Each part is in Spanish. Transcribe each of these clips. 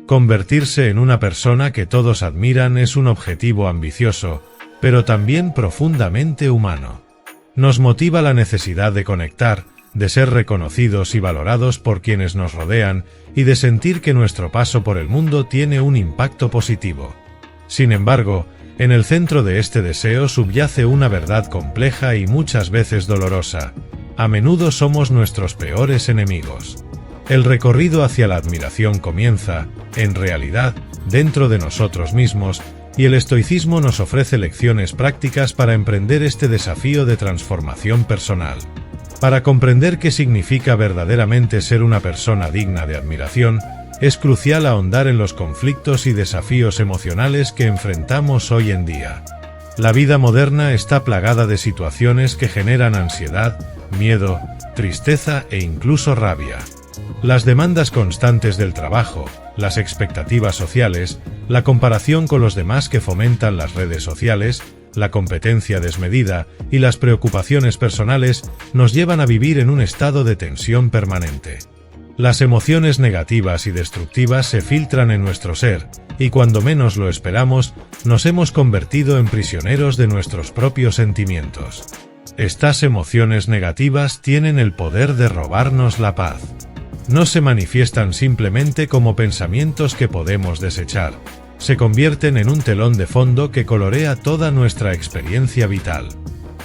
Convertirse en una persona que todos admiran es un objetivo ambicioso, pero también profundamente humano. Nos motiva la necesidad de conectar, de ser reconocidos y valorados por quienes nos rodean y de sentir que nuestro paso por el mundo tiene un impacto positivo. Sin embargo, en el centro de este deseo subyace una verdad compleja y muchas veces dolorosa. A menudo somos nuestros peores enemigos. El recorrido hacia la admiración comienza, en realidad, dentro de nosotros mismos, y el estoicismo nos ofrece lecciones prácticas para emprender este desafío de transformación personal. Para comprender qué significa verdaderamente ser una persona digna de admiración, es crucial ahondar en los conflictos y desafíos emocionales que enfrentamos hoy en día. La vida moderna está plagada de situaciones que generan ansiedad, miedo, tristeza e incluso rabia. Las demandas constantes del trabajo, las expectativas sociales, la comparación con los demás que fomentan las redes sociales, la competencia desmedida y las preocupaciones personales nos llevan a vivir en un estado de tensión permanente. Las emociones negativas y destructivas se filtran en nuestro ser, y cuando menos lo esperamos, nos hemos convertido en prisioneros de nuestros propios sentimientos. Estas emociones negativas tienen el poder de robarnos la paz. No se manifiestan simplemente como pensamientos que podemos desechar. Se convierten en un telón de fondo que colorea toda nuestra experiencia vital.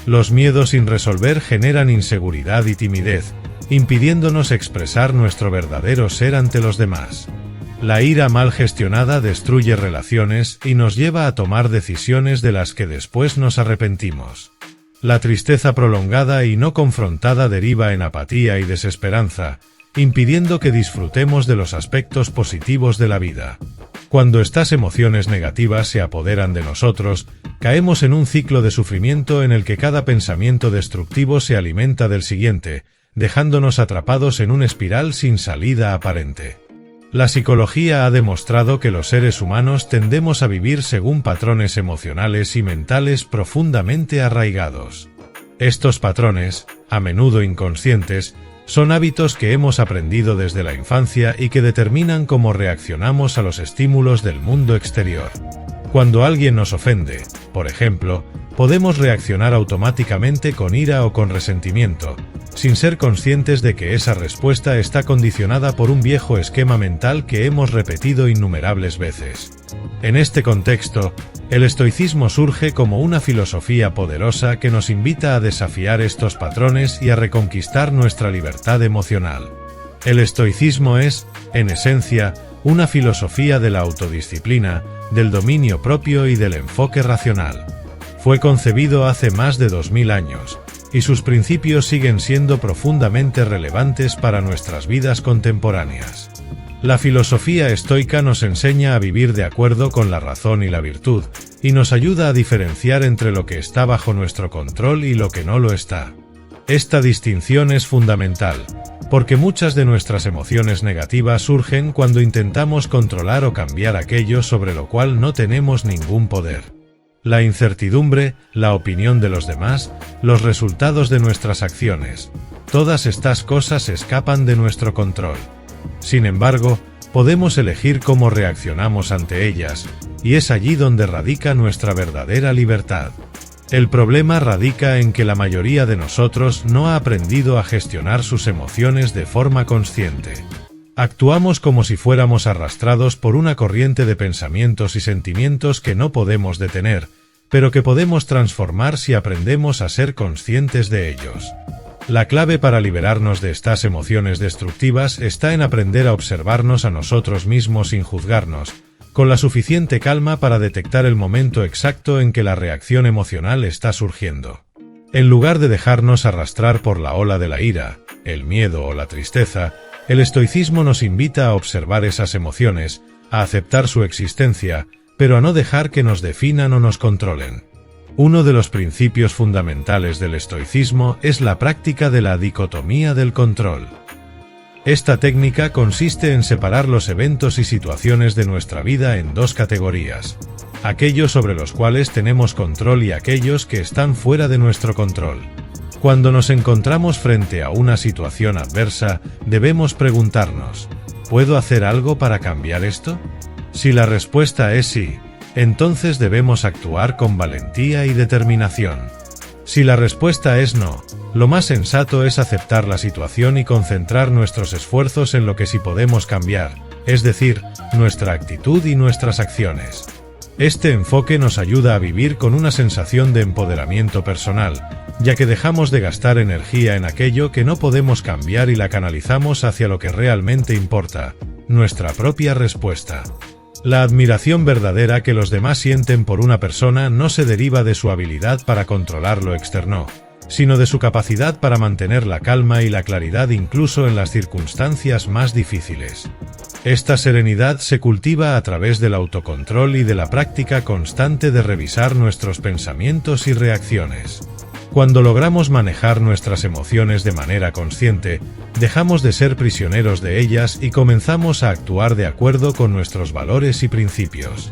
Los miedos sin resolver generan inseguridad y timidez, impidiéndonos expresar nuestro verdadero ser ante los demás. La ira mal gestionada destruye relaciones y nos lleva a tomar decisiones de las que después nos arrepentimos. La tristeza prolongada y no confrontada deriva en apatía y desesperanza, impidiendo que disfrutemos de los aspectos positivos de la vida. Cuando estas emociones negativas se apoderan de nosotros, caemos en un ciclo de sufrimiento en el que cada pensamiento destructivo se alimenta del siguiente, dejándonos atrapados en una espiral sin salida aparente. La psicología ha demostrado que los seres humanos tendemos a vivir según patrones emocionales y mentales profundamente arraigados. Estos patrones, a menudo inconscientes, son hábitos que hemos aprendido desde la infancia y que determinan cómo reaccionamos a los estímulos del mundo exterior. Cuando alguien nos ofende, por ejemplo, podemos reaccionar automáticamente con ira o con resentimiento, sin ser conscientes de que esa respuesta está condicionada por un viejo esquema mental que hemos repetido innumerables veces. En este contexto, el estoicismo surge como una filosofía poderosa que nos invita a desafiar estos patrones y a reconquistar nuestra libertad emocional. El estoicismo es, en esencia, una filosofía de la autodisciplina, del dominio propio y del enfoque racional. Fue concebido hace más de 2000 años, y sus principios siguen siendo profundamente relevantes para nuestras vidas contemporáneas. La filosofía estoica nos enseña a vivir de acuerdo con la razón y la virtud, y nos ayuda a diferenciar entre lo que está bajo nuestro control y lo que no lo está. Esta distinción es fundamental, porque muchas de nuestras emociones negativas surgen cuando intentamos controlar o cambiar aquello sobre lo cual no tenemos ningún poder. La incertidumbre, la opinión de los demás, los resultados de nuestras acciones, todas estas cosas escapan de nuestro control. Sin embargo, podemos elegir cómo reaccionamos ante ellas, y es allí donde radica nuestra verdadera libertad. El problema radica en que la mayoría de nosotros no ha aprendido a gestionar sus emociones de forma consciente. Actuamos como si fuéramos arrastrados por una corriente de pensamientos y sentimientos que no podemos detener, pero que podemos transformar si aprendemos a ser conscientes de ellos. La clave para liberarnos de estas emociones destructivas está en aprender a observarnos a nosotros mismos sin juzgarnos, con la suficiente calma para detectar el momento exacto en que la reacción emocional está surgiendo. En lugar de dejarnos arrastrar por la ola de la ira, el miedo o la tristeza, el estoicismo nos invita a observar esas emociones, a aceptar su existencia, pero a no dejar que nos definan o nos controlen. Uno de los principios fundamentales del estoicismo es la práctica de la dicotomía del control. Esta técnica consiste en separar los eventos y situaciones de nuestra vida en dos categorías: aquellos sobre los cuales tenemos control y aquellos que están fuera de nuestro control. Cuando nos encontramos frente a una situación adversa, debemos preguntarnos, ¿puedo hacer algo para cambiar esto? Si la respuesta es sí, entonces debemos actuar con valentía y determinación. Si la respuesta es no, lo más sensato es aceptar la situación y concentrar nuestros esfuerzos en lo que sí podemos cambiar, es decir, nuestra actitud y nuestras acciones. Este enfoque nos ayuda a vivir con una sensación de empoderamiento personal, ya que dejamos de gastar energía en aquello que no podemos cambiar y la canalizamos hacia lo que realmente importa, nuestra propia respuesta. La admiración verdadera que los demás sienten por una persona no se deriva de su habilidad para controlar lo externo, sino de su capacidad para mantener la calma y la claridad incluso en las circunstancias más difíciles. Esta serenidad se cultiva a través del autocontrol y de la práctica constante de revisar nuestros pensamientos y reacciones. Cuando logramos manejar nuestras emociones de manera consciente, dejamos de ser prisioneros de ellas y comenzamos a actuar de acuerdo con nuestros valores y principios.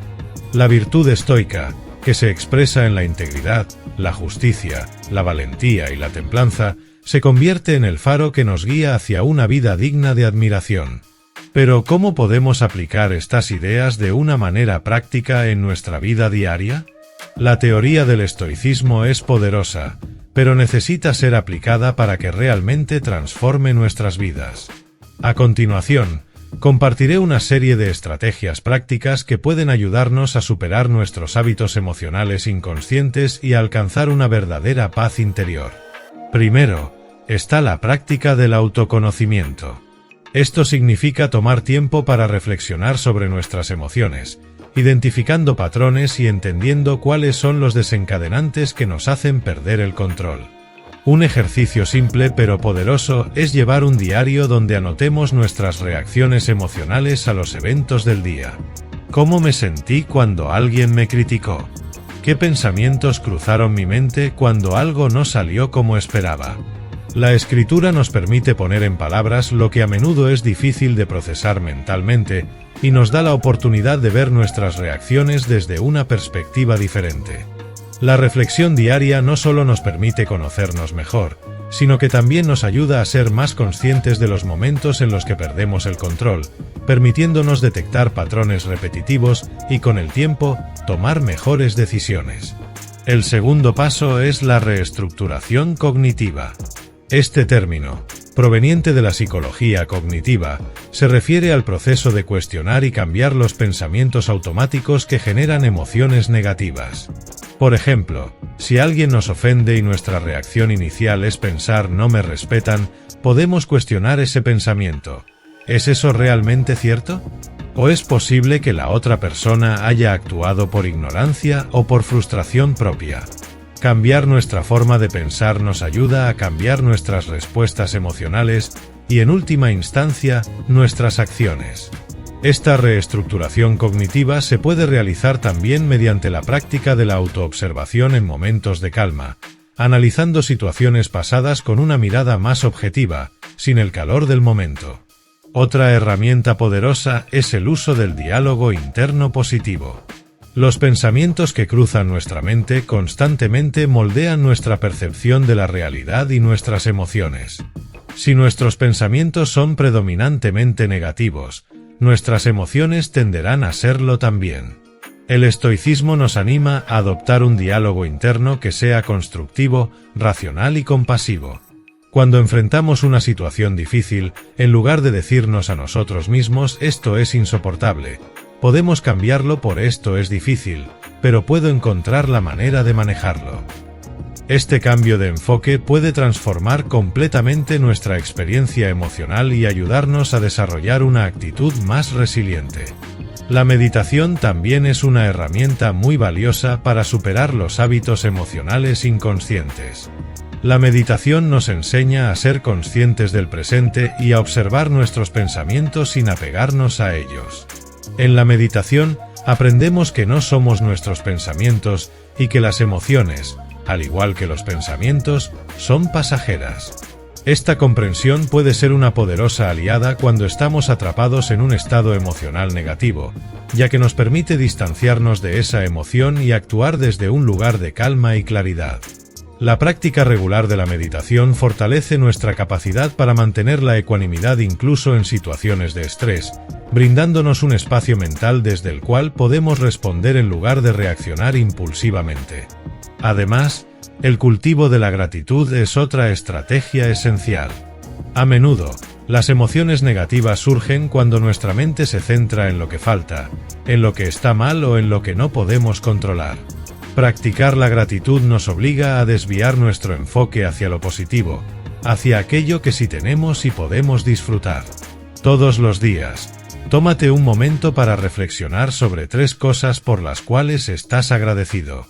La virtud estoica, que se expresa en la integridad, la justicia, la valentía y la templanza, se convierte en el faro que nos guía hacia una vida digna de admiración. Pero, ¿cómo podemos aplicar estas ideas de una manera práctica en nuestra vida diaria? La teoría del estoicismo es poderosa, pero necesita ser aplicada para que realmente transforme nuestras vidas. A continuación, compartiré una serie de estrategias prácticas que pueden ayudarnos a superar nuestros hábitos emocionales inconscientes y a alcanzar una verdadera paz interior. Primero, está la práctica del autoconocimiento. Esto significa tomar tiempo para reflexionar sobre nuestras emociones, identificando patrones y entendiendo cuáles son los desencadenantes que nos hacen perder el control. Un ejercicio simple pero poderoso es llevar un diario donde anotemos nuestras reacciones emocionales a los eventos del día. ¿Cómo me sentí cuando alguien me criticó? ¿Qué pensamientos cruzaron mi mente cuando algo no salió como esperaba? La escritura nos permite poner en palabras lo que a menudo es difícil de procesar mentalmente y nos da la oportunidad de ver nuestras reacciones desde una perspectiva diferente. La reflexión diaria no solo nos permite conocernos mejor, sino que también nos ayuda a ser más conscientes de los momentos en los que perdemos el control, permitiéndonos detectar patrones repetitivos y, con el tiempo, tomar mejores decisiones. El segundo paso es la reestructuración cognitiva. Este término, proveniente de la psicología cognitiva, se refiere al proceso de cuestionar y cambiar los pensamientos automáticos que generan emociones negativas. Por ejemplo, si alguien nos ofende y nuestra reacción inicial es pensar "no me respetan", podemos cuestionar ese pensamiento. ¿Es eso realmente cierto? ¿O es posible que la otra persona haya actuado por ignorancia o por frustración propia? Cambiar nuestra forma de pensar nos ayuda a cambiar nuestras respuestas emocionales y, en última instancia, nuestras acciones. Esta reestructuración cognitiva se puede realizar también mediante la práctica de la autoobservación en momentos de calma, analizando situaciones pasadas con una mirada más objetiva, sin el calor del momento. Otra herramienta poderosa es el uso del diálogo interno positivo. Los pensamientos que cruzan nuestra mente constantemente moldean nuestra percepción de la realidad y nuestras emociones. Si nuestros pensamientos son predominantemente negativos, nuestras emociones tenderán a serlo también. El estoicismo nos anima a adoptar un diálogo interno que sea constructivo, racional y compasivo. Cuando enfrentamos una situación difícil, en lugar de decirnos a nosotros mismos "esto es insoportable", podemos cambiarlo por "esto es difícil, pero puedo encontrar la manera de manejarlo". Este cambio de enfoque puede transformar completamente nuestra experiencia emocional y ayudarnos a desarrollar una actitud más resiliente. La meditación también es una herramienta muy valiosa para superar los hábitos emocionales inconscientes. La meditación nos enseña a ser conscientes del presente y a observar nuestros pensamientos sin apegarnos a ellos. En la meditación, aprendemos que no somos nuestros pensamientos y que las emociones, al igual que los pensamientos, son pasajeras. Esta comprensión puede ser una poderosa aliada cuando estamos atrapados en un estado emocional negativo, ya que nos permite distanciarnos de esa emoción y actuar desde un lugar de calma y claridad. La práctica regular de la meditación fortalece nuestra capacidad para mantener la ecuanimidad incluso en situaciones de estrés, brindándonos un espacio mental desde el cual podemos responder en lugar de reaccionar impulsivamente. Además, el cultivo de la gratitud es otra estrategia esencial. A menudo, las emociones negativas surgen cuando nuestra mente se centra en lo que falta, en lo que está mal o en lo que no podemos controlar. Practicar la gratitud nos obliga a desviar nuestro enfoque hacia lo positivo, hacia aquello que sí tenemos y podemos disfrutar. Todos los días, tómate un momento para reflexionar sobre 3 cosas por las cuales estás agradecido.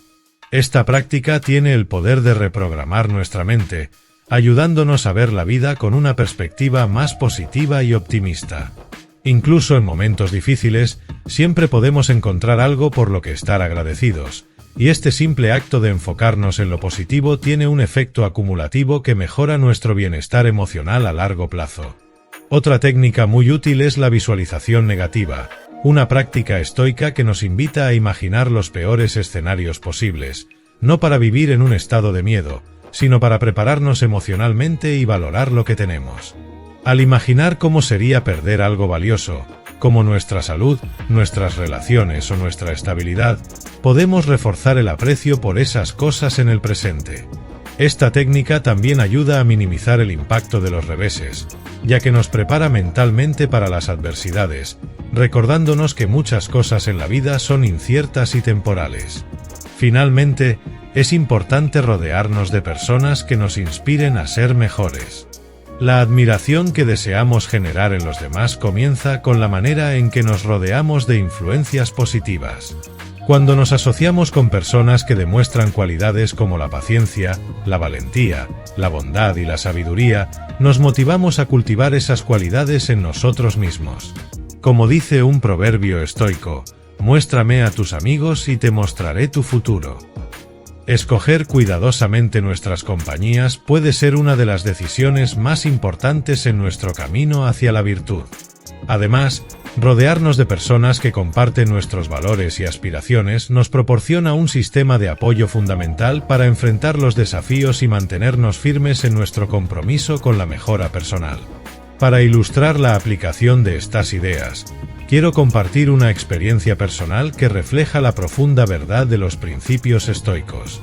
Esta práctica tiene el poder de reprogramar nuestra mente, ayudándonos a ver la vida con una perspectiva más positiva y optimista. Incluso en momentos difíciles, siempre podemos encontrar algo por lo que estar agradecidos, y este simple acto de enfocarnos en lo positivo tiene un efecto acumulativo que mejora nuestro bienestar emocional a largo plazo. Otra técnica muy útil es la visualización negativa, una práctica estoica que nos invita a imaginar los peores escenarios posibles, no para vivir en un estado de miedo, sino para prepararnos emocionalmente y valorar lo que tenemos. Al imaginar cómo sería perder algo valioso, como nuestra salud, nuestras relaciones o nuestra estabilidad, podemos reforzar el aprecio por esas cosas en el presente. Esta técnica también ayuda a minimizar el impacto de los reveses, ya que nos prepara mentalmente para las adversidades, recordándonos que muchas cosas en la vida son inciertas y temporales. Finalmente, es importante rodearnos de personas que nos inspiren a ser mejores. La admiración que deseamos generar en los demás comienza con la manera en que nos rodeamos de influencias positivas. Cuando nos asociamos con personas que demuestran cualidades como la paciencia, la valentía, la bondad y la sabiduría, nos motivamos a cultivar esas cualidades en nosotros mismos. Como dice un proverbio estoico, muéstrame a tus amigos y te mostraré tu futuro. Escoger cuidadosamente nuestras compañías puede ser una de las decisiones más importantes en nuestro camino hacia la virtud. Además, rodearnos de personas que comparten nuestros valores y aspiraciones nos proporciona un sistema de apoyo fundamental para enfrentar los desafíos y mantenernos firmes en nuestro compromiso con la mejora personal. Para ilustrar la aplicación de estas ideas, quiero compartir una experiencia personal que refleja la profunda verdad de los principios estoicos.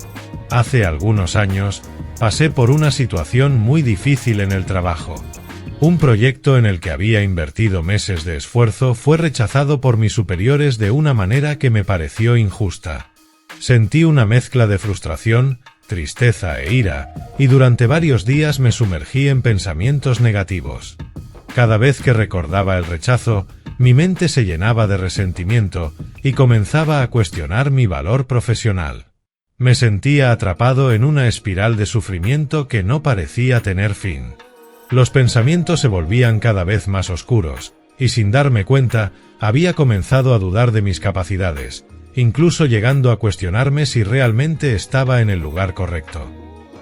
Hace algunos años, pasé por una situación muy difícil en el trabajo. Un proyecto en el que había invertido meses de esfuerzo fue rechazado por mis superiores de una manera que me pareció injusta. Sentí una mezcla de frustración, tristeza e ira, y durante varios días me sumergí en pensamientos negativos. Cada vez que recordaba el rechazo, mi mente se llenaba de resentimiento y comenzaba a cuestionar mi valor profesional. Me sentía atrapado en una espiral de sufrimiento que no parecía tener fin. Los pensamientos se volvían cada vez más oscuros, y sin darme cuenta, había comenzado a dudar de mis capacidades, incluso llegando a cuestionarme si realmente estaba en el lugar correcto.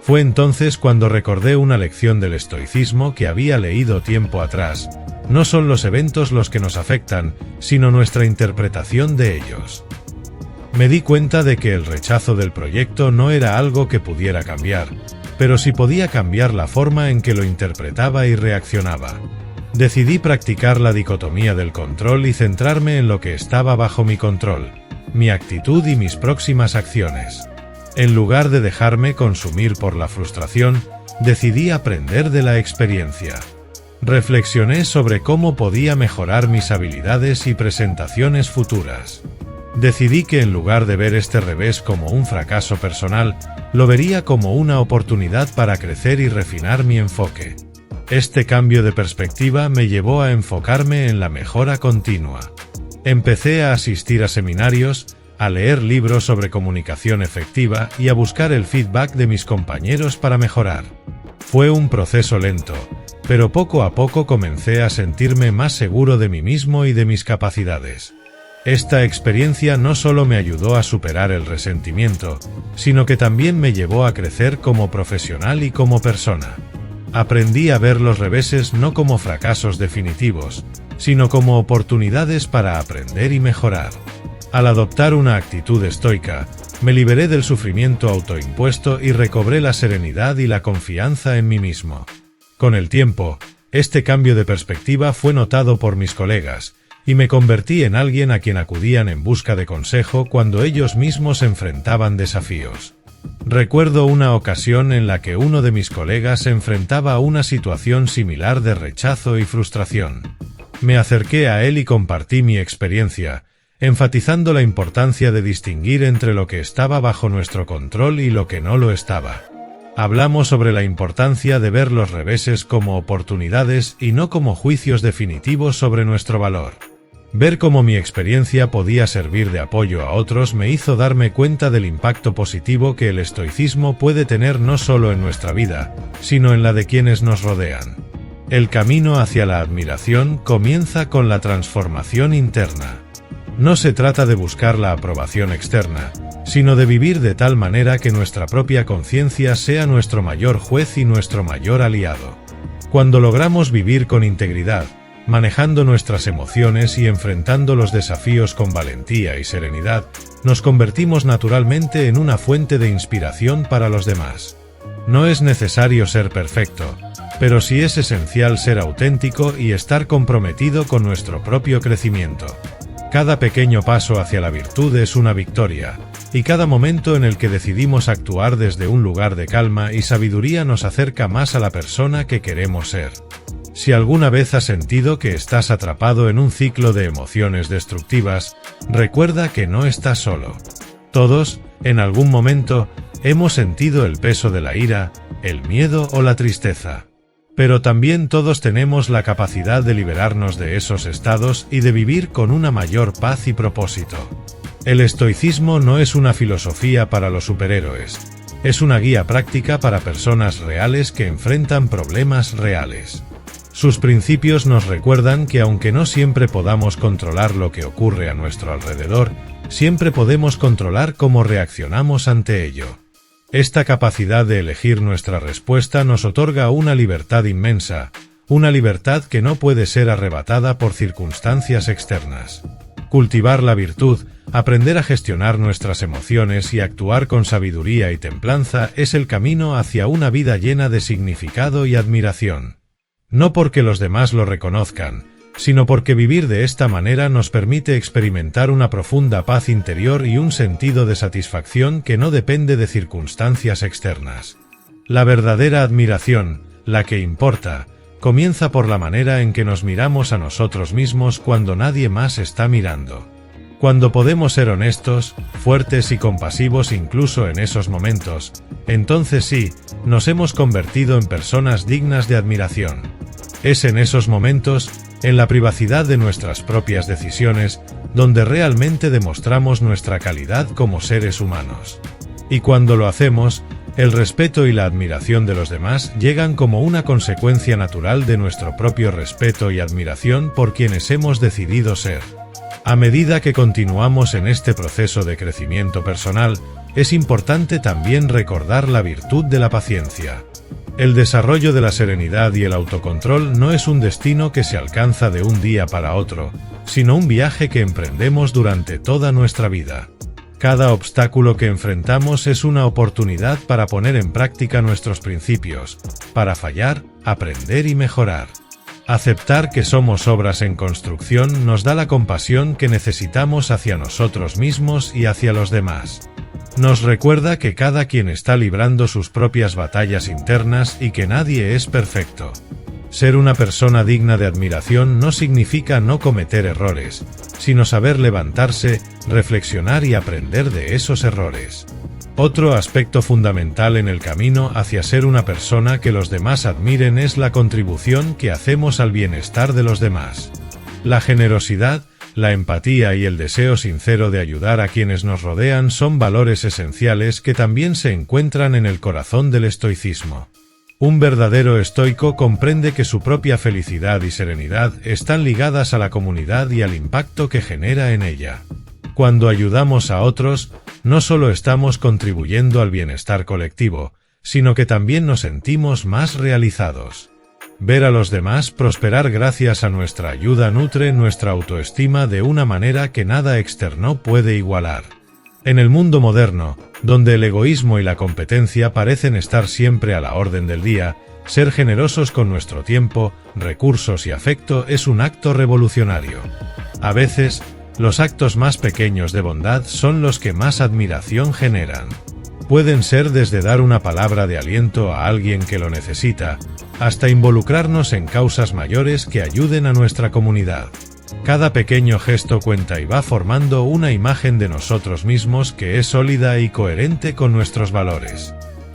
Fue entonces cuando recordé una lección del estoicismo que había leído tiempo atrás. No son los eventos los que nos afectan, sino nuestra interpretación de ellos. Me di cuenta de que el rechazo del proyecto no era algo que pudiera cambiar, pero sí podía cambiar la forma en que lo interpretaba y reaccionaba. Decidí practicar la dicotomía del control y centrarme en lo que estaba bajo mi control, mi actitud y mis próximas acciones. En lugar de dejarme consumir por la frustración, decidí aprender de la experiencia. Reflexioné sobre cómo podía mejorar mis habilidades y presentaciones futuras. Decidí que en lugar de ver este revés como un fracaso personal, lo vería como una oportunidad para crecer y refinar mi enfoque. Este cambio de perspectiva me llevó a enfocarme en la mejora continua. Empecé a asistir a seminarios, a leer libros sobre comunicación efectiva y a buscar el feedback de mis compañeros para mejorar. Fue un proceso lento, pero poco a poco comencé a sentirme más seguro de mí mismo y de mis capacidades. Esta experiencia no solo me ayudó a superar el resentimiento, sino que también me llevó a crecer como profesional y como persona. Aprendí a ver los reveses no como fracasos definitivos, sino como oportunidades para aprender y mejorar. Al adoptar una actitud estoica, Me liberé del sufrimiento autoimpuesto y recobré la serenidad y la confianza en mí mismo. Con el tiempo, este cambio de perspectiva fue notado por mis colegas, y me convertí en alguien a quien acudían en busca de consejo cuando ellos mismos enfrentaban desafíos. Recuerdo una ocasión en la que uno de mis colegas se enfrentaba a una situación similar de rechazo y frustración. Me acerqué a él y compartí mi experiencia, enfatizando la importancia de distinguir entre lo que estaba bajo nuestro control y lo que no lo estaba. Hablamos sobre la importancia de ver los reveses como oportunidades y no como juicios definitivos sobre nuestro valor. Ver cómo mi experiencia podía servir de apoyo a otros me hizo darme cuenta del impacto positivo que el estoicismo puede tener no solo en nuestra vida, sino en la de quienes nos rodean. El camino hacia la admiración comienza con la transformación interna. No se trata de buscar la aprobación externa, sino de vivir de tal manera que nuestra propia conciencia sea nuestro mayor juez y nuestro mayor aliado. Cuando logramos vivir con integridad, manejando nuestras emociones y enfrentando los desafíos con valentía y serenidad, nos convertimos naturalmente en una fuente de inspiración para los demás. No es necesario ser perfecto, pero sí es esencial ser auténtico y estar comprometido con nuestro propio crecimiento. Cada pequeño paso hacia la virtud es una victoria, y cada momento en el que decidimos actuar desde un lugar de calma y sabiduría nos acerca más a la persona que queremos ser. Si alguna vez has sentido que estás atrapado en un ciclo de emociones destructivas, recuerda que no estás solo. Todos, en algún momento, hemos sentido el peso de la ira, el miedo o la tristeza. Pero también todos tenemos la capacidad de liberarnos de esos estados y de vivir con una mayor paz y propósito. El estoicismo no es una filosofía para los superhéroes. Es una guía práctica para personas reales que enfrentan problemas reales. Sus principios nos recuerdan que aunque no siempre podamos controlar lo que ocurre a nuestro alrededor, siempre podemos controlar cómo reaccionamos ante ello. Esta capacidad de elegir nuestra respuesta nos otorga una libertad inmensa, una libertad que no puede ser arrebatada por circunstancias externas. Cultivar la virtud, aprender a gestionar nuestras emociones y actuar con sabiduría y templanza es el camino hacia una vida llena de significado y admiración. No porque los demás lo reconozcan, sino porque vivir de esta manera nos permite experimentar una profunda paz interior y un sentido de satisfacción que no depende de circunstancias externas. La verdadera admiración, la que importa, comienza por la manera en que nos miramos a nosotros mismos cuando nadie más está mirando. Cuando podemos ser honestos, fuertes y compasivos incluso en esos momentos, entonces sí, nos hemos convertido en personas dignas de admiración. Es en esos momentos, en la privacidad de nuestras propias decisiones, donde realmente demostramos nuestra calidad como seres humanos. Y cuando lo hacemos, el respeto y la admiración de los demás llegan como una consecuencia natural de nuestro propio respeto y admiración por quienes hemos decidido ser. A medida que continuamos en este proceso de crecimiento personal, es importante también recordar la virtud de la paciencia. El desarrollo de la serenidad y el autocontrol no es un destino que se alcanza de un día para otro, sino un viaje que emprendemos durante toda nuestra vida. Cada obstáculo que enfrentamos es una oportunidad para poner en práctica nuestros principios, para fallar, aprender y mejorar. Aceptar que somos obras en construcción nos da la compasión que necesitamos hacia nosotros mismos y hacia los demás. Nos recuerda que cada quien está librando sus propias batallas internas y que nadie es perfecto. Ser una persona digna de admiración no significa no cometer errores, sino saber levantarse, reflexionar y aprender de esos errores. Otro aspecto fundamental en el camino hacia ser una persona que los demás admiren es la contribución que hacemos al bienestar de los demás. La generosidad, la empatía y el deseo sincero de ayudar a quienes nos rodean son valores esenciales que también se encuentran en el corazón del estoicismo. Un verdadero estoico comprende que su propia felicidad y serenidad están ligadas a la comunidad y al impacto que genera en ella. Cuando ayudamos a otros, no solo estamos contribuyendo al bienestar colectivo, sino que también nos sentimos más realizados. Ver a los demás prosperar gracias a nuestra ayuda nutre nuestra autoestima de una manera que nada externo puede igualar. En el mundo moderno, donde el egoísmo y la competencia parecen estar siempre a la orden del día, ser generosos con nuestro tiempo, recursos y afecto es un acto revolucionario. A veces, los actos más pequeños de bondad son los que más admiración generan. Pueden ser desde dar una palabra de aliento a alguien que lo necesita, hasta involucrarnos en causas mayores que ayuden a nuestra comunidad. Cada pequeño gesto cuenta y va formando una imagen de nosotros mismos que es sólida y coherente con nuestros valores.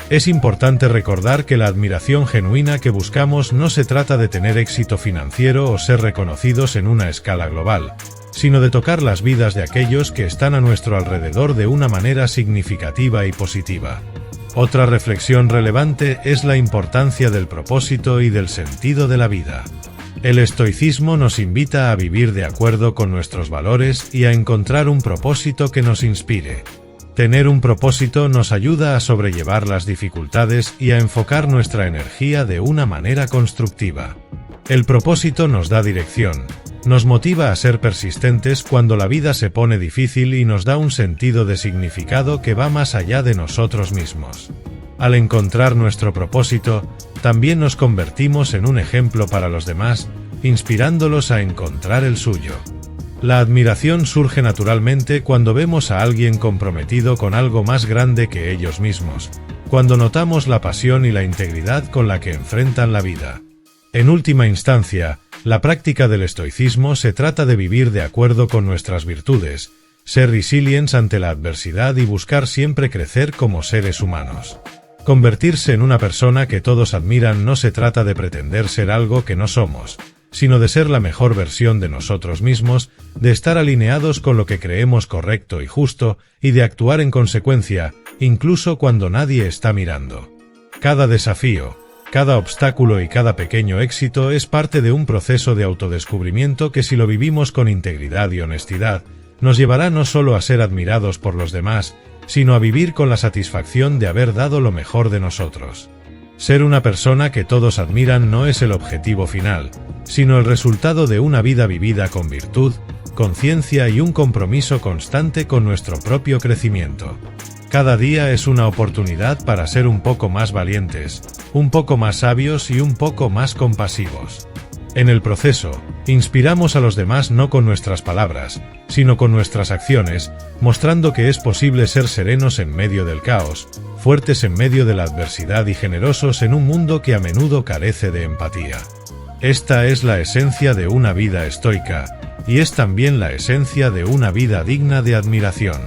Es importante recordar que la admiración genuina que buscamos no se trata de tener éxito financiero o ser reconocidos en una escala global, sino de tocar las vidas de aquellos que están a nuestro alrededor de una manera significativa y positiva. Otra reflexión relevante es la importancia del propósito y del sentido de la vida. El estoicismo nos invita a vivir de acuerdo con nuestros valores y a encontrar un propósito que nos inspire. Tener un propósito nos ayuda a sobrellevar las dificultades y a enfocar nuestra energía de una manera constructiva. El propósito nos da dirección, nos motiva a ser persistentes cuando la vida se pone difícil y nos da un sentido de significado que va más allá de nosotros mismos. Al encontrar nuestro propósito, también nos convertimos en un ejemplo para los demás, inspirándolos a encontrar el suyo. La admiración surge naturalmente cuando vemos a alguien comprometido con algo más grande que ellos mismos, cuando notamos la pasión y la integridad con la que enfrentan la vida. En última instancia, la práctica del estoicismo se trata de vivir de acuerdo con nuestras virtudes, ser resilientes ante la adversidad y buscar siempre crecer como seres humanos. Convertirse en una persona que todos admiran no se trata de pretender ser algo que no somos, sino de ser la mejor versión de nosotros mismos, de estar alineados con lo que creemos correcto y justo, y de actuar en consecuencia, incluso cuando nadie está mirando. Cada desafío, cada obstáculo y cada pequeño éxito es parte de un proceso de autodescubrimiento que, si lo vivimos con integridad y honestidad, nos llevará no solo a ser admirados por los demás, sino a vivir con la satisfacción de haber dado lo mejor de nosotros. Ser una persona que todos admiran no es el objetivo final, sino el resultado de una vida vivida con virtud, conciencia y un compromiso constante con nuestro propio crecimiento. Cada día es una oportunidad para ser un poco más valientes, un poco más sabios y un poco más compasivos. En el proceso, inspiramos a los demás no con nuestras palabras, sino con nuestras acciones, mostrando que es posible ser serenos en medio del caos, fuertes en medio de la adversidad y generosos en un mundo que a menudo carece de empatía. Esta es la esencia de una vida estoica, y es también la esencia de una vida digna de admiración.